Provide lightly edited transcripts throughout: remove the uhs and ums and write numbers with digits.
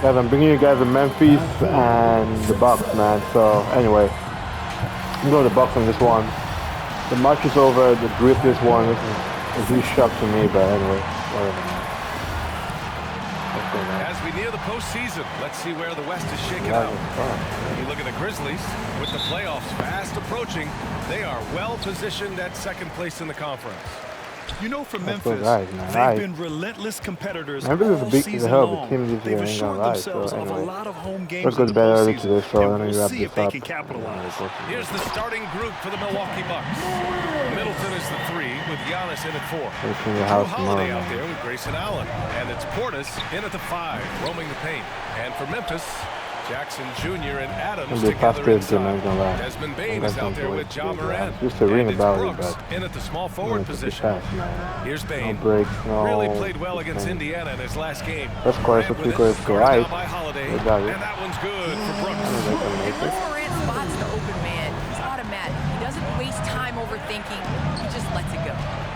Guys, I'm bringing you guys the Memphis and the Bucks, man. So anyway, I'm going to the Bucks on this one. The match is over. The Grizzlies won. This is a huge shock to me, but anyway, whatever, man. As we near the postseason, let's see where the West is shaking out. You look at the Grizzlies, with the playoffs fast approaching, they are well positioned at second place in the conference. You know, for Memphis, they've been relentless competitors all season long. They've assured themselves of a lot of home games in the postseason, and we'll see if they can capitalize. Here's the starting group for the Milwaukee Bucks. Middleton is the 3, with Giannis in at 4. Holiday out there with Grayson Allen, and it's Portis in at the 5, roaming the paint. And for Memphis, Jackson Jr. and Adams together inside. Desmond Bane is out there with Ja Morant. Just to ring about it, Brooks but in at the small forward position. Here's Bane. No break, no. Really played well against Indiana in his last game. That's quite a few goals to right. And that one's good for Brooks. Morant spots the open man. He's automatic. He doesn't waste time overthinking. He just lets it go.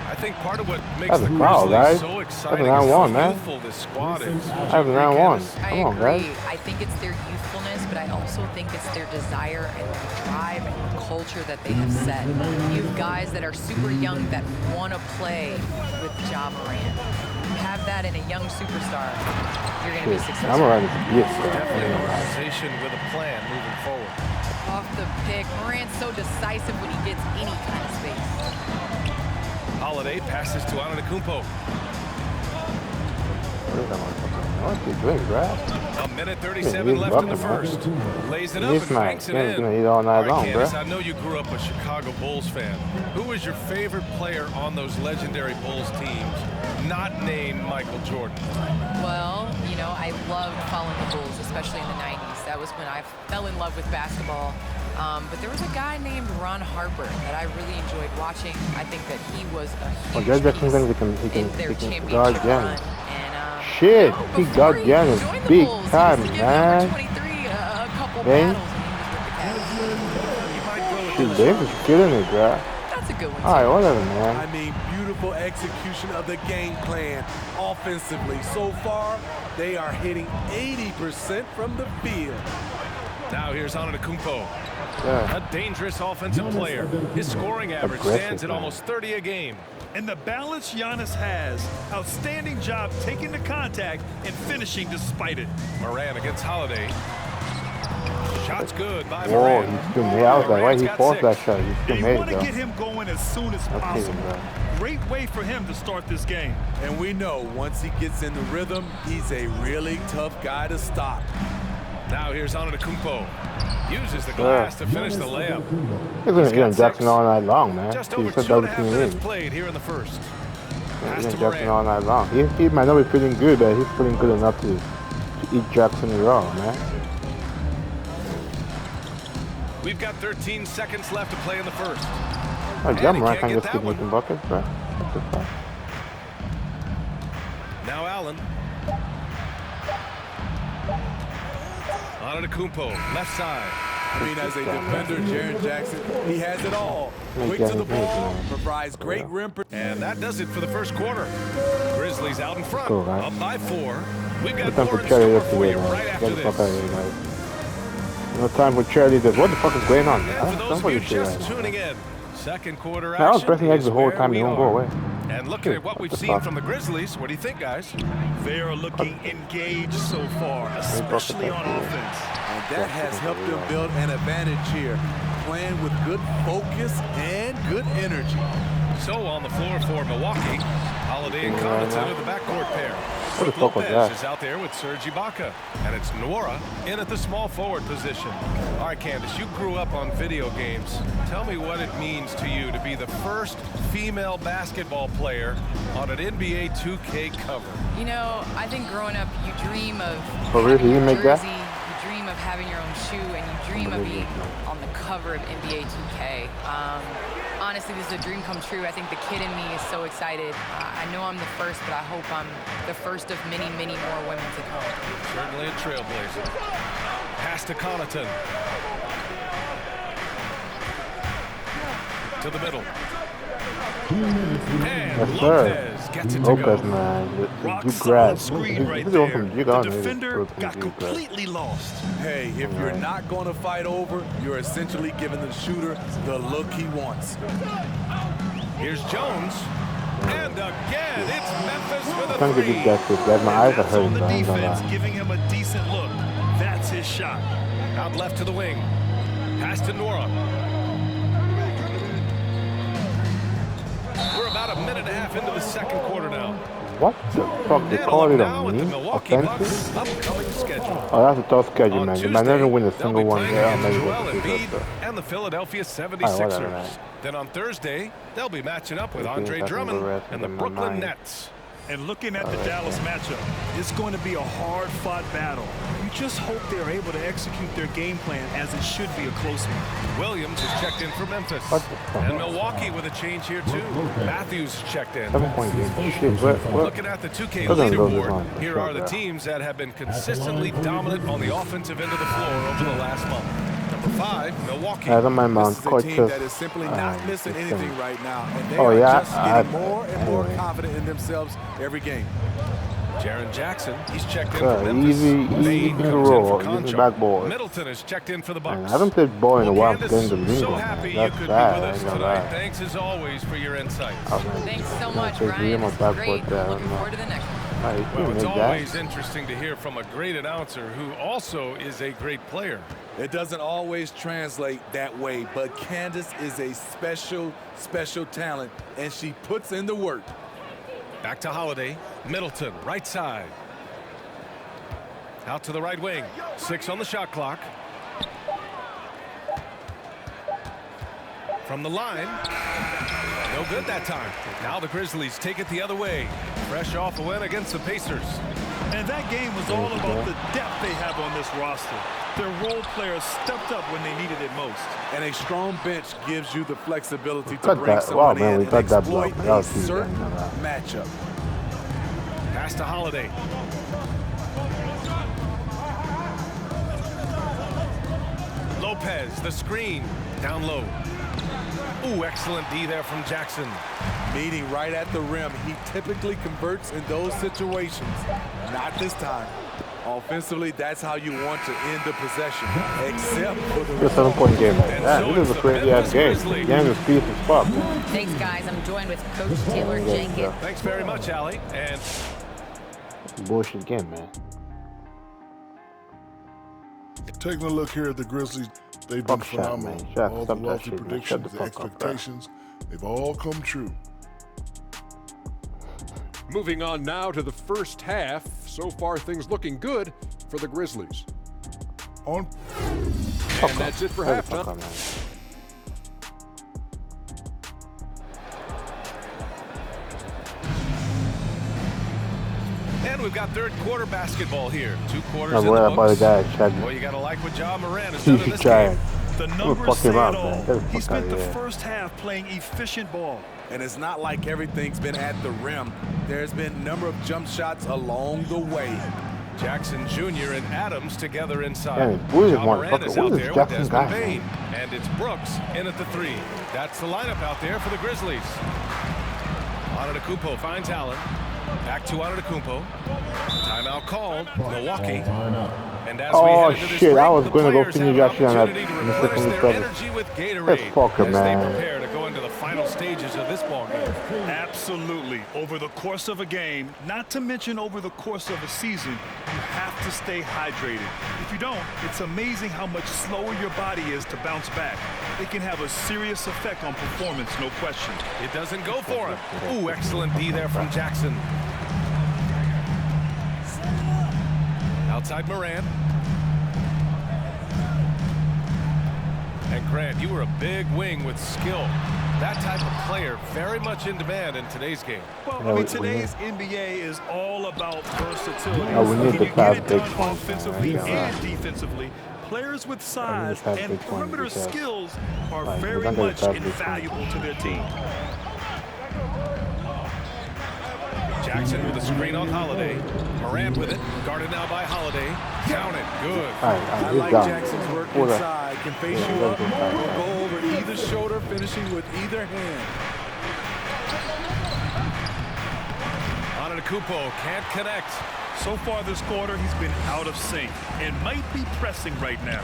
I think part of what makes the Grizzlies so exciting is how youthful this squad is. That's round one. Come on, guys. I think it's their youthfulness, but I also think it's their desire and their drive and the culture that they have set. You have guys that are super young that want to play with Ja Morant. You have that in a young superstar, you're going to be successful. Definitely an organization with a plan moving forward. Off the pick, Morant's so decisive when he gets any kind of space. Holiday passes to Antetokounmpo. What's he doing, bro? A minute 37 left in the first. Lays it up and banks it in. He's gonna eat all night long, bro. I know you grew up a Chicago Bulls fan. Who was your favorite player on those legendary Bulls teams, not named Michael Jordan? Well, you know, I loved following the Bulls, especially in the 90s. That was when I fell in love with basketball. But there was a guy named Ron Harper that I really enjoyed watching. I think that he was a huge piece in their championship run. And, shit, he got Giannis big time, man. Dave is killing it, bro. That's a good one. All right, whatever, man. I mean, beautiful execution of the game plan offensively. So far, they are hitting 80% from the field. Now here's Antetokounmpo. A dangerous offensive player. His scoring average stands at almost 30 a game. And the balance Giannis has, outstanding job taking the contact and finishing despite it. Morant against Holiday. Shot's good by Whoa, Morant. he's still made. I was like, why he forced that shot? He's still made it, want to get him going as soon as possible. Great way for him to start this game. And we know once he gets in the rhythm, he's a really tough guy to stop. Now here's Antetokounmpo. Uses the glass to finish the layup. He's going to get Jackson all night long, man. Just over 2.5 minutes played here in the first. He's getting Jackson all night long. He might not be feeling good, but he's feeling good enough to eat Jackson raw, man. We've got 13 seconds left to play in the first. Oh, Ja Morant can just keep making buckets, bro. Now Allen. Antetokounmpo, left side. I mean, as a defender, Jaren Jackson, he has it all. Quick to the ball, provides great rim. And that does it for the first quarter. Grizzlies out in front, up by 4. We've got more in store for you right after this. No time for cheerleaders. What the fuck is going on? And for those of you just tuning in, second quarter action. I was pressing X is the whole time. They won't go away. And looking at what we've seen from the Grizzlies, what do you think, guys? They are looking engaged so far, especially on offense. And that has helped them build an advantage here, playing with good focus and good energy. So on the floor for Milwaukee, Holiday and Connaughton are the backcourt pair. What the fuck was Lopez that? is out there with Serge Ibaka, and it's Nwora in at the small forward position. All right, Candace, you grew up on video games. Tell me what it means to you to be the first female basketball player on an NBA 2K cover. You know, I think growing up, you dream of really? You make that? you dream of having your own shoe, and you dream of being on the cover of NBA 2K. Honestly, this is a dream come true. I think the kid in me is so excited. I know I'm the first, but I hope I'm the first of many, many more women to come. Certainly a trailblazer. Pass to Connaughton. To the middle. And Yes, sir. Lopez gets it to Lopez, go. man. Rock You solid grab. screen right He's there. from The Jig on defender it. got completely lost. Hey, if you're not going to fight over, you're essentially giving the shooter the look he wants. Here's Jones. And again, it's Memphis with I'm trying a to three. get that shit. That my eyes are That's on hurting, the man. I ain't gonna defense, lie. giving him a decent look. That's his shot. Out left to the wing. Pass to Nora. We're about a minute and a half into the second quarter now. What the fuck? They And call it now a with the me? Milwaukee Offensive? Bucks upcoming schedule. Oh, that's a tough schedule, On man. Tuesday, You might never win a they'll single be one playing there. against Maybe Joel that's Embiid good. and the Philadelphia Whatever, 76ers. man. Then on Thursday, they'll be matching up with Okay, Andre that's Drummond the rest and the in my Brooklyn mind. Nets. And looking at the Dallas matchup, it's going to be a hard-fought battle. You just hope they're able to execute their game plan as it should be a close one. Williams is checked in for Memphis. What the fuck? And Milwaukee with a change here, too. Matthews is checked in. 7-point game. Shit, what? Looking at the 2K Doesn't go this leaderboard, long. here are the Sure, teams that have been consistently dominant on the offensive end of the floor over the last month. Number 5, Milwaukee. I don't mind This Mount. is a Quite team just. that is simply not missing anything right now, and they Oh, are yeah, just getting I- more and more anyway. confident in themselves every game. Jaren Jackson, he's checked in Yeah, for Memphis. easy Maine to comes in roll. for Easy Concho. backboard. Middleton is checked in for the Bucks. Man, I haven't played ball in a while. Candace, Getting the lingo, so man. happy you That's could bad. be I with us ain't gonna tonight. lie. Thanks as always for your insights. Oh, man. Thanks so Yeah, much, take Brian. him This on is backboard great. there, Looking no. forward to the next one. All right, you Well, can it's make that. always interesting to hear from a great announcer who also is a great player. It doesn't always translate that way, but Candace is a special, special talent, and she puts in the work. Back to Holiday. Middleton, right side. Out to the right wing. 6 on the shot clock. From the line. No good that time. Now the Grizzlies take it the other way. Fresh off a win against the Pacers. And that game was all about the depth they have on this roster. Their role players stepped up when they needed it most. And a strong bench gives you the flexibility to Cut bring that. someone Wow, man, in we and cut that exploit block. That a was easy, certain man. matchup. Pass to Holiday. Lopez, the screen. Down low. Ooh, excellent D there from Jackson. Meeting right at the rim, he typically converts in those situations. Not this time. Offensively, that's how you want to end the possession, except for the It's a 7-point game like that. This is a crazy ass game. The game is peace as fuck, man. Thanks, guys. I'm joined with Coach Taylor Jenkins. Thanks very much, Allie. And Bullshit game, man. Taking a look here at the Grizzlies, they've been Fuck shot, phenomenal. man. Shut- All the stop that lofty shit, man. predictions, Shut the the fuck up, bro. expectations, they've all come true. Moving on now to the first half. So far, things looking good for the Grizzlies. On And that's it for Shut the fuck halftime. up, man. And we've got third quarter basketball here. 2 quarters I'm in the worried about the books. guy, Chad. Well, you got to like what Ja Morant has done in He's this trying. game. The I'm gonna numbers fuck say him it up, all. man. Get the He fuck spent outta the here. first half playing efficient ball. And it's not like everything's been at the rim. There's been a number of jump shots along the way. Jackson Jr. and Adams together inside. Yeah, Williams Ja want- Morant is what out is there with Jackson Desmond got, man? Bane. And it's Brooks in at the 3. That's the lineup out there for the Grizzlies. Antetokounmpo finds Allen. Back to Antetokounmpo. Timeout called. Milwaukee. And as we Oh, head into this shit, break, I was the gonna go players finish have an actually on that opportunity to Mr. replenish their Cleveland. energy with Gatorade Let's fuck him, as man. they prepare to go into the final stages of this ballgame. Absolutely. Over the course of a game, not to mention over the course of a season, you have to stay hydrated. If you don't, it's amazing how much slower your body is to bounce back. It can have a serious effect on performance, no question. It doesn't go for him. Ooh, excellent D there from Jackson. Outside Morant. And Grant, you were a big wing with skill. That type of player very much in demand in today's game. Well, Yeah, I mean, we today's NBA is all about versatility. Yeah, we need Can the you fast get it big done ones, offensively man. Yeah. and defensively? Players with the size fast and big ones perimeter because, skills are like, we very don't get the much fast big ones. invaluable to their team. Jackson with a screen on Holiday. Morant with it. Guarded now by Holiday. Count it. Good. All I right, like he's done. Jackson's work Hold on. inside. Can face Yeah, you he's up inside. or go over either shoulder, finishing with either hand. Antetokounmpo can't connect. So far this quarter, he's been out of sync and might be pressing right now.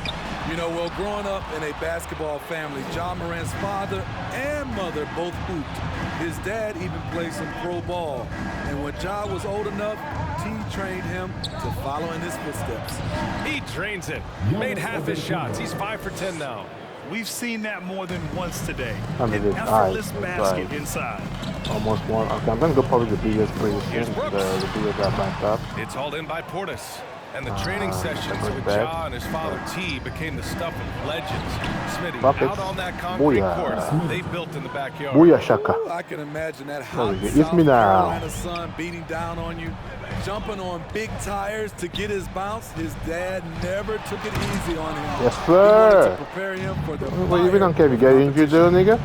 You know, well, growing up in a basketball family, Ja Morant's father and mother both hooped. His dad even played some pro ball. And when Ja was old enough, T trained him to follow in his footsteps. He drains it. Made half his shots. He's 5 for 10 now. We've seen that more than once today. I mean, An it's effortless nice. It's basket like inside. almost one. Okay, I'm gonna go probably the biggest pretty Here's soon. Brooks. The biggest got backed up. It's hauled in by Portis. And the training sessions that was with bad. Ja and his father T became the stuff of legends. Smitty, Buckets. out on that concrete Booyah. course they built in the backyard. Booyah shaka. I can imagine that hot It's South me now. Carolina sun beating down on you, jumping on big tires to get his bounce. His dad never took it easy on him. Yes, He wanted sir. to prepare him for the Well, you don't care if you get injured, though, nigga.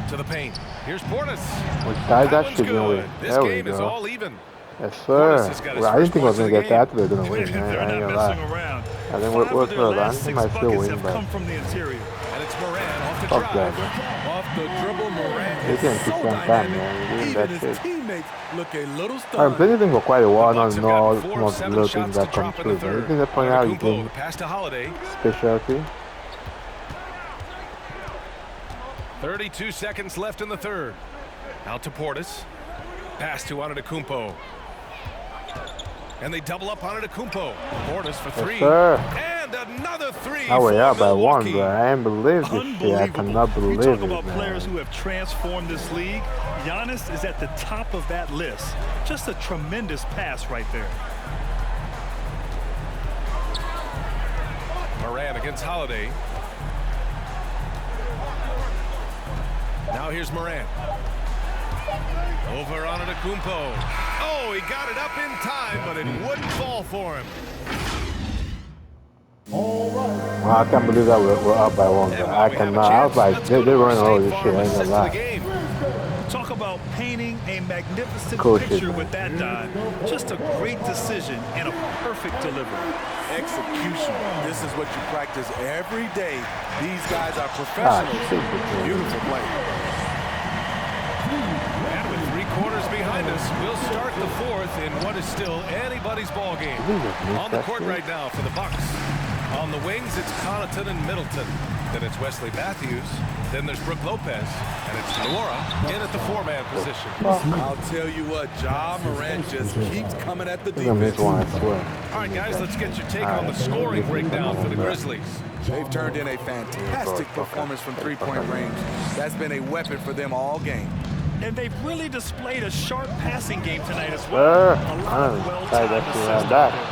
To the paint. Here's Portis. We tied that one's shit, didn't we? good. This There we game is go. all even. Yes, Portis sir. has got his Well, I didn't think I was first gonna points get of that. They're gonna win, man. They're I ain't not gonna messing lie. around. I think 5 we're of their good, man. last They 6 might still buckets win, have but come from the interior. And it's Moran off the fuck that, drive. man. Off the dribble, Morant They is can't keep so them calm, dynamic. man. They're doing Even that his shit. teammates look a little I've stunned. been anything for quite a while now. Bucks have Know all gotten 4 some of of the 7 little shots things to that come drop in true. the Man. third. Anything that point out, you Antetokounmpo, can the pass to Holiday. specialty. 32 seconds left in the third. Out to Portis. Pass to Antetokounmpo. And they double up Antetokounmpo. Portis for 3. Yes, sir. And another 3 Now we're for up by one, Milwaukee. bro. I ain't believe this shit. I Unbelievable. cannot You believe talk it, about players man. who have transformed this league. Giannis is at the top of that list. Just a tremendous pass right there. Moran against Holiday. Now here's Moran. Over on Antetokounmpo. Oh, he got it up in time, but it wouldn't fall for him. Well, I can't believe that we're up by one, bro. And I while we have a cannot. I was chance, like, let's they're go to our running all State this shit. I Farm ain't gonna assist of the lie. game. Talk about painting a magnificent Cool shit, picture man. with that dive. Just a great decision and a perfect delivery. Execution. This is what you practice every day. These guys are professionals. shit, man. Beautiful play. And with 3 quarters behind us, we'll start the fourth in what is still anybody's ball game. On the court right now for the Bucks. On the wings, it's Connaughton and Middleton. Then it's Wesley Matthews. Then there's Brook Lopez. And it's Delora in at the 4-man position. I'll tell you what, Ja Morant just keeps coming at the I'm gonna miss defense. one, I swear. All right, guys, let's get your take on the scoring breakdown for the Grizzlies. They've turned in a fantastic performance from three-point range. That's been a weapon for them all game. And they've really displayed a sharp passing game tonight as well. Sure. A lot I of don't well-timed that shit assists right out back. there.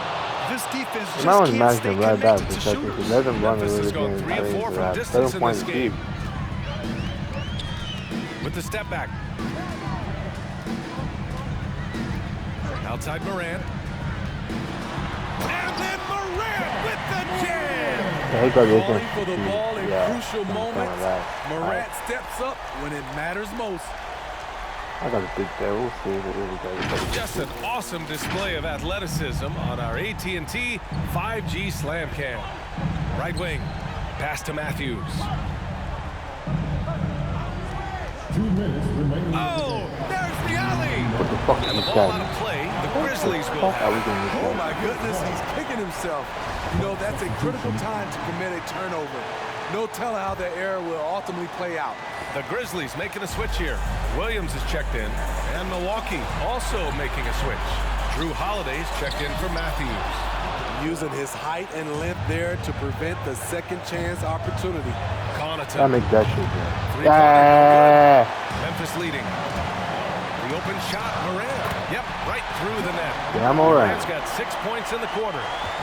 This defense You might want just to can't match stay them right back connected to because if you shooters. let them run Memphis away has with gone games, 3 I of think 4 from it's distance 7 in this points game. deep. With the step back. Outside Moran. And then Moran with the jam. Yeah, he got this Calling one. for the ball in Yeah, crucial something moments. like that. Morant steps up when it matters most. I got a big there. We'll see. Just an awesome display of athleticism on our AT&T 5G Slam Cam. Right wing. Pass to Matthews. Oh, there's the alley. What the fuck is And the this ball out guy? of play. The Grizzlies will How we have it. doing this Oh guy? my goodness, he's kicking himself. You know, that's a critical time to commit a turnover. No telling how the error will ultimately play out. The Grizzlies making a switch here. Williams is checked in. And Milwaukee also making a switch. Drew Holiday's checked in for Matthews. Using his height and length there to prevent the second chance opportunity. I Connaughton. make that shit, man. Three-pointer, Yeah. no good. Memphis leading. The open shot, Moran. Yep, right through the net. Yeah, I'm all right. Moran's got 6 points in the quarter.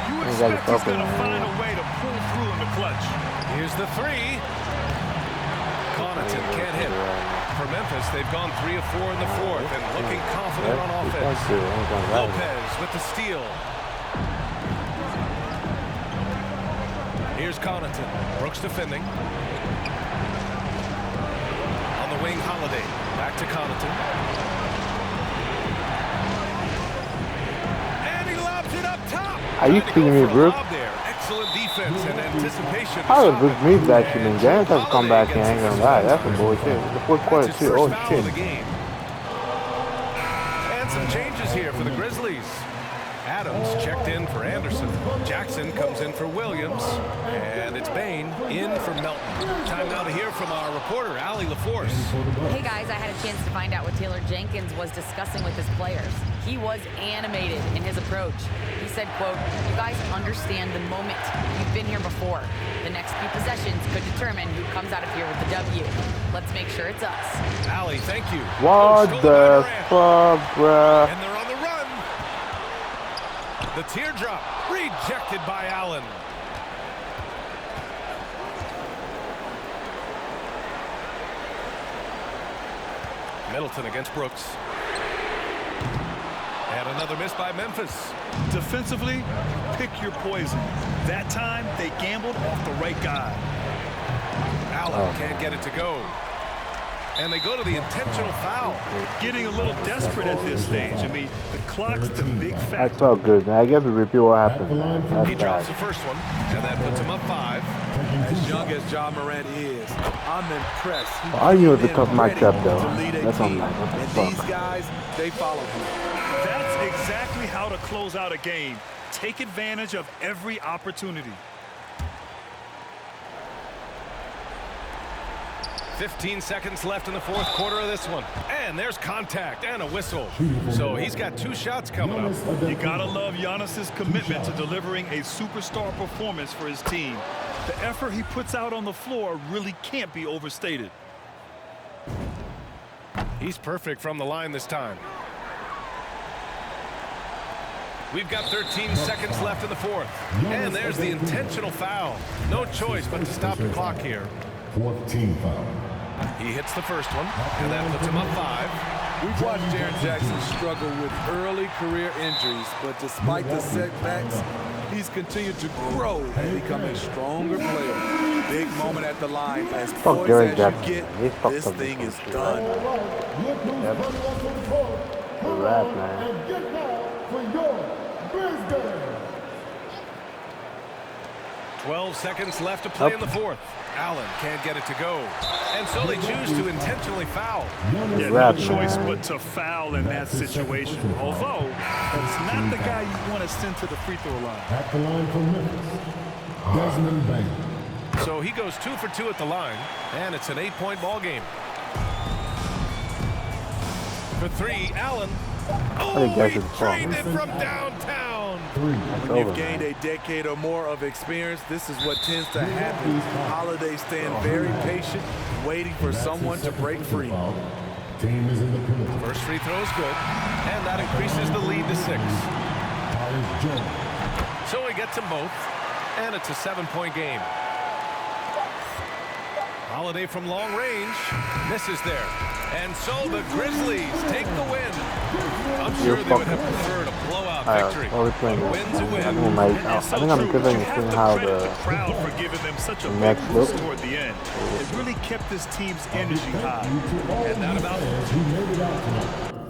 You Ain't got it expect he's open, going to man. find a way to pull through in the clutch. Here's the 3. Connaughton can't hit. For Memphis, they've gone 3 of 4 in the fourth and looking confident on offense. Lopez with the steal. Here's Connaughton. Brooks defending. On the wing, Holiday. Back to Connaughton. And he lobs it up top. Are you Trying to kidding go me, for a Brooks? lob there. Excellent defense and anticipation. to How stop did it. Brooks meet that shit, man? And James has to come back Holiday and ain't gets gonna lie. his That's first some bullshit. personal foul. The fourth quarter That's his too. first Oh foul shit. of the game. And some changes here for the Grizzlies. Adams checked in for Anderson. Jackson comes in for Williams. And it's Bain in for Melton. Time now to hear from our reporter, Allie LaForce. Hey guys, I had a chance to find out what Taylor Jenkins was discussing with his players. He was animated in his approach. He said, quote, "You guys understand the moment. You've been here before. The next few possessions could determine who comes out of here with the W. Let's make sure it's us." Allie, thank you. What the fuck, bruh? And they're on the run. The teardrop rejected by Allen. Middleton against Brooks. And another miss by Memphis. Defensively, pick your poison. That time, they gambled off the right guy. Allen can't get it to go. And they go to the intentional foul. Getting a little desperate at this stage. I mean, the clock's the big That's factor. so good, man. I guess we repeat what happened, man. He That's drops bad. the first one, and that puts him up 5. As young as John Morant is, I'm impressed. He I knew it was a came tough in matchup, ready though. to lead a That's team. what I'm like, what the And these fuck? guys, they follow him. That's exactly how to close out a game. Take advantage of every opportunity. 15 seconds left in the fourth quarter of this one. And there's contact and a whistle. So he's got 2 shots coming up. You gotta love Giannis's commitment to delivering a superstar performance for his team. The effort he puts out on the floor really can't be overstated. He's perfect from the line this time. We've got 13 seconds left in the fourth. And there's the intentional foul. No choice but to stop the clock here. 4th team foul. He hits the first one, and that puts him up 5. We've watched Jaren Jackson struggle with early career injuries, but despite the setbacks, he's continued to grow and become a stronger player. Big moment at the line. As Fuck poised Jaren as Jackson. you He's get, fucked this up thing this is one. done. Yep. The rap, man. 12 seconds left to play in the fourth. Allen can't get it to go. And so they choose to intentionally foul. Yeah, no Rap, choice man. but to foul in that situation. Although, that's not the guy you want to send to the free throw line. At the line for Memphis, Desmond Bain. So he goes 2 for 2 at the line, and it's an 8-point ball game. For 3, Allen. Oh, guys he are the drained it from downtown. When you've gained a decade or more of experience, this is what tends to happen. Holiday staying very patient, waiting for someone to break free. Team is in the penalty. First free throw is good, and that increases the lead to 6. Tyus Jones. So he gets them both, and it's a 7-point game. Holiday from long range misses there. And so the Grizzlies take the win. I'm sure they would have preferred a blowout victory. What are we playing? A win's a win. I think I'm giving this how the crowd for giving them such a next big boost look. toward the end. It really kept this team's energy high. And that about it. He made it out tonight.